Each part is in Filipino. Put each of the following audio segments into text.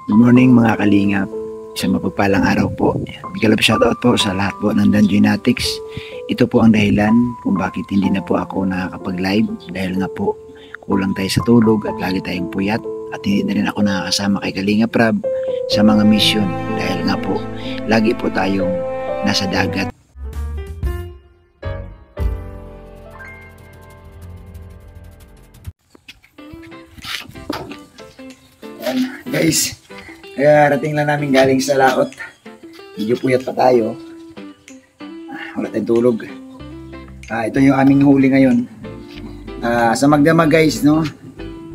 Good morning mga kalingap. Isang mapagpalang araw po. Big love shoutout po sa lahat po ng Danjoynatics. Ito po ang dahilan kung bakit hindi na po ako nakakapag-live dahil nga po kulang tayo sa tulog at lagi tayong puyat at hindi na rin ako nakakasama kay Kalingap Rab sa mga mission dahil nga po lagi po tayong nasa dagat. Ayan, guys, kaya rating lang namin galing sa laot. Medyo puyat pa tayo. Wala tayong tulog. Ito yung aming huli ngayon. Sa magdamag guys, no,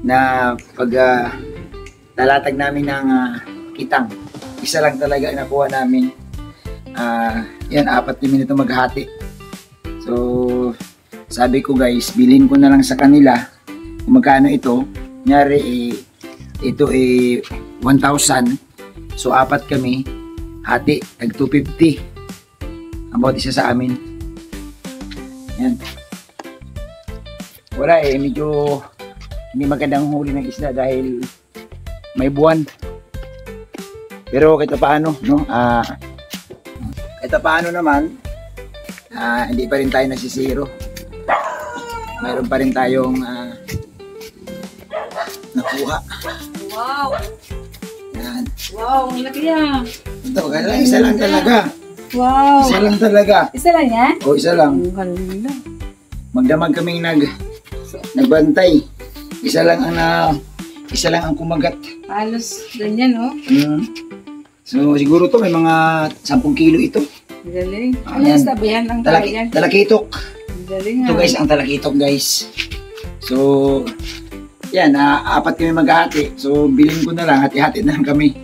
na pag talatag namin ng kitang, isa lang talaga nakuha namin. Yan, 4 minuto maghati. So, sabi ko guys, bilhin ko na lang sa kanila kung magkano ito. Nyari, ito 1,000. So, 4 kami. Hati, tag 250. Ang bawat isa sa amin. Yan. Wala medyo hindi magandang huli ng isda dahil may buwan. Pero kahit paano, no? Kahit paano naman, hindi pa rin tayo nasisiro. Mayroon pa rin tayong nakuha. Wow! Yan. Wow, ang laki yan. Ito, isa lang talaga. Wow! Isa lang talaga. Isa lang yan? O, isa lang. Ang ganda. Magdamag kaming nagbantay. Isa lang ang kumagat. Halos ganyan, oh. So, siguro to may mga 10 kilo ito. Ang galing. Ano Ayan. basta ba yan? Ang tawag yan? Talakitok. Ang galing, Ito guys, ang talakitok guys. So, yan, 4 kami maghahati. So, bilhin ko na lang, hati-hati na lang kami.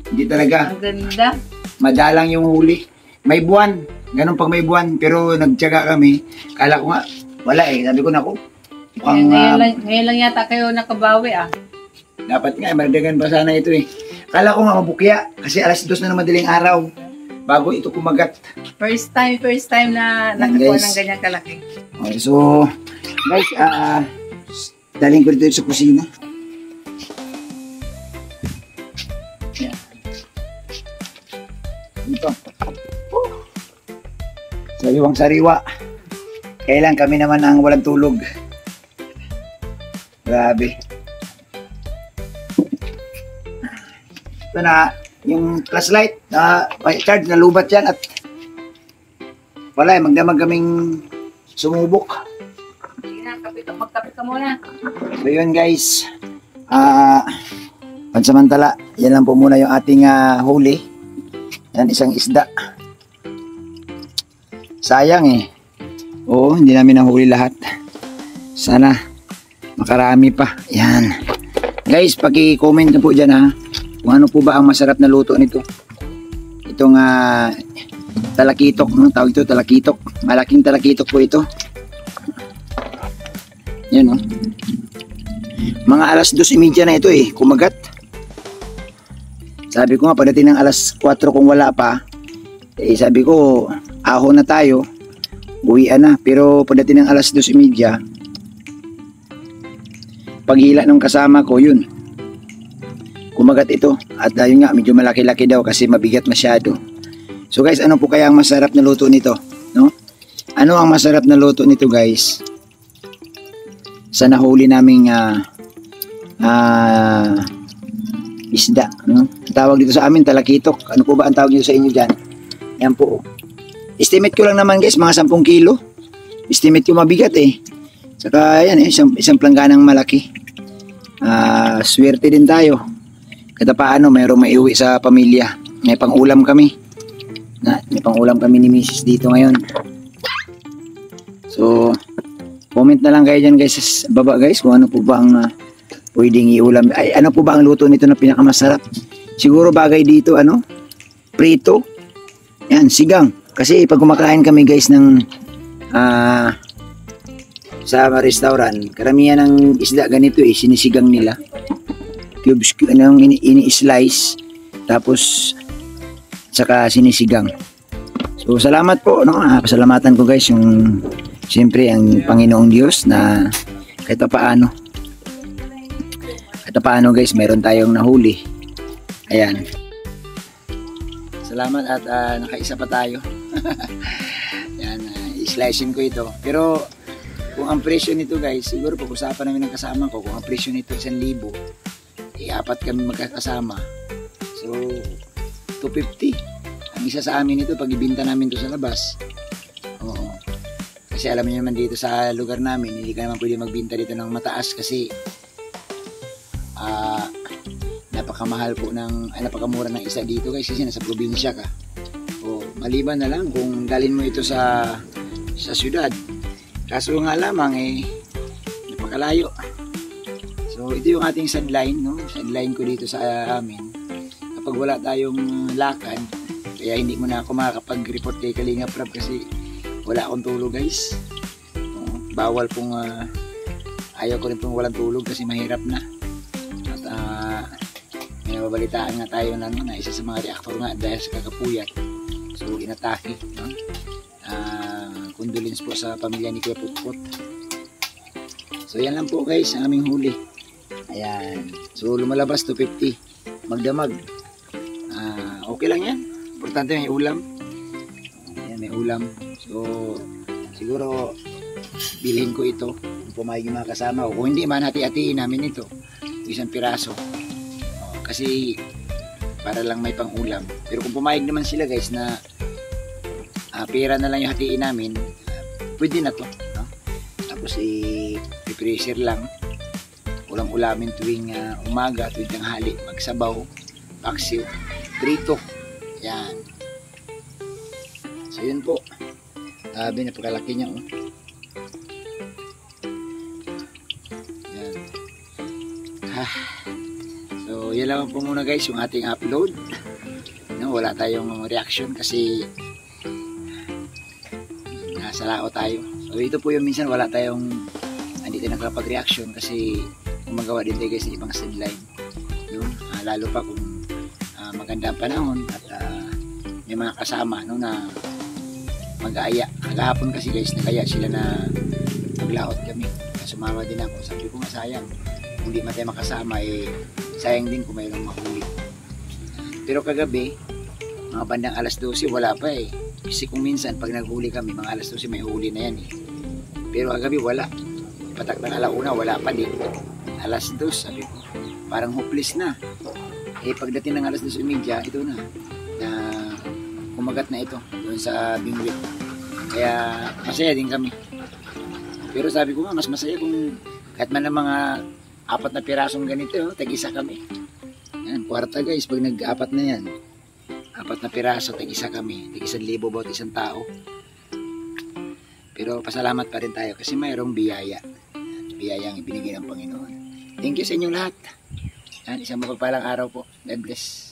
Hindi talaga. Ang ganda. Madalang yung huli. May buwan. Ganun pag may buwan. Pero nagtiyaga kami. Kala ko nga, wala Sabi ko na ko. Ngayon lang yata kayo nakabawi, Dapat nga, maradagan pa sana ito Kala ko nga mabukya. Kasi alas 2 na ng madaling araw. Bago ito kumagat. First time na Yan, nakakuha guys. ng ganyan kalaki. Okay, so, guys, daling ko dito sa kusina. Yan. Ito. Sariwang-sariwa. Kailan kami naman ang walang tulog. Grabe. Ito na, yung flashlight, charge na lubat yan at wala magdamag kaming sumubok. Sige na, magkapit ka muna. So yun guys, pansamantala, yan lang po muna yung ating huli. Yan, isang isda. Sayang Oo, hindi namin nahuli lahat. Sana makarami pa. Yan. Guys, paki-comment na po dyan kung ano po ba ang masarap na luto nito. Itong talakitok, tawag ito talakitok. Malaking talakitok po ito. Yan mga alas 2:30 na ito kumagat. Sabi ko nga pagdating ng alas 4 kung wala pa, sabi ko ahon na tayo, uwian na. Pero pagdating ng alas 2:30, paghila ng kasama ko yun, kumagat ito. At yun nga, medyo malaki-laki daw kasi mabigat masyado. So guys, ano po kaya ang masarap na luto nito? No? Ano ang masarap na luto nito guys? Sa nahuli naming isda. No? Tawag dito sa amin, talakitok. Ano po ba ang tawag dito sa inyo dyan? Yan po. Estimate ko lang naman guys, mga 10 kilo. Estimate ko mabigat Saka yan isang plangganang malaki. Swerte din tayo. Kada paano, mayroong maiuwi sa pamilya. May pang-ulam kami. May pang-ulam kami ni Mrs. dito ngayon. So, comment na lang kayo dyan guys sa baba guys kung ano po ba ang pwedeng iulam. Ay, ano po ba ang luto nito na pinakamasarap? Siguro bagay dito, prito. Yan, sigang. Kasi pag kumakain kami guys ng sa restaurant, karamihan ng isda ganito sinisigang nila. Cubes, ini-slice tapos saka sinisigang. So salamat po pasalamatan ko guys yung siyempre ang Panginoong Diyos na kahit paano guys, meron tayong nahuli. Ayan. Salamat at nakaisa pa tayo. Yan, i-slicein ko ito. Pero kung ang presyo nito guys, siguro pag-usapan namin ng kasama ko, kung ang presyo nito 1,000, apat kami magkakasama. So, 250. Ang isa sa amin ito, pag ibinta namin ito sa labas. Oo. Kasi alam niyo naman dito sa lugar namin, hindi ka naman pwede magbinta dito ng mataas kasi napakamahal po napakamura ng isa dito guys kasi nasa probinsya ka. O, maliban na lang kung dalhin mo ito sa syudad. Kaso nga lamang napakalayo. So, ito yung ating sideline, no? Sideline ko dito sa amin. Kapag wala tayong lakad, kaya hindi mo na ako makakapag-report kay Kalinga Prab kasi wala akong tulog guys. Bawal pong ayaw ko rin pong walang tulog kasi mahirap na. At may nababalitaan nga tayo na isa sa mga reaktor nga dahil sa kakapuyat. So inatake. No? Condolence po sa pamilya ni Kuya Putput. So yan lang po guys ang aming huli. Ayan. So lumalabas 250. Magdamag. Okay lang yan. Importante may ulam. Ayan, may ulam. So, siguro bilhin ko ito kung pumayag yung mga kasama ko. Kung hindi man, hati-hatiin namin ito. Isang piraso. Kasi para lang may pang ulam. Pero kung pumayag naman sila guys na pera na lang yung hatiin namin, pwede na to. No? Tapos i-pressure lang. Ulam-ulamin tuwing umaga, tuwing tanghali. Magsabaw, paksiw, prito. Yan. So yun po. Sabi, napakalaki niya. Oh. Yan. So yan lang po muna guys yung ating upload. No, wala tayong reaction kasi nasa lao tayo. So ito po yung minsan wala tayong hindi tayo nakapag-reaction kasi gumagawa din tayo guys sa ibang sideline. Yun, lalo pa kung maganda ang panahon at may mga kasama no, na mag-aaya. Kagahapon kasi guys nagaya sila na maglaot kami. Sumama din ako. Sabi ko nga sayang. Kung di man tayo makasama sayang din kung mayroong mahuli. Pero kagabi mga bandang alas 12 wala pa Kasi kung minsan pag naghuli kami mga alas 12 may huli na yan Pero kagabi wala. Patak ng alauna wala pa din. Alas 2 sabi ko. Parang hopeless na. Pagdating ng alas 2:30 ito na kumagat na ito doon sa Bingwit. Kaya masaya din kami. Pero sabi ko nga mas masaya kung kahit man ng mga 4 na pirasong ganito tag-isa kami. Yan, kwarta guys pag nag-4 na yan 4 na piraso tag-isa kami, tag-1,000 bawat isang tao. Pero pasalamat pa rin tayo kasi mayroong biyaya. Biyayang ibinigay ng Panginoon. Thank you sa inyong lahat. Yan, isang mapagpalang araw po. God bless.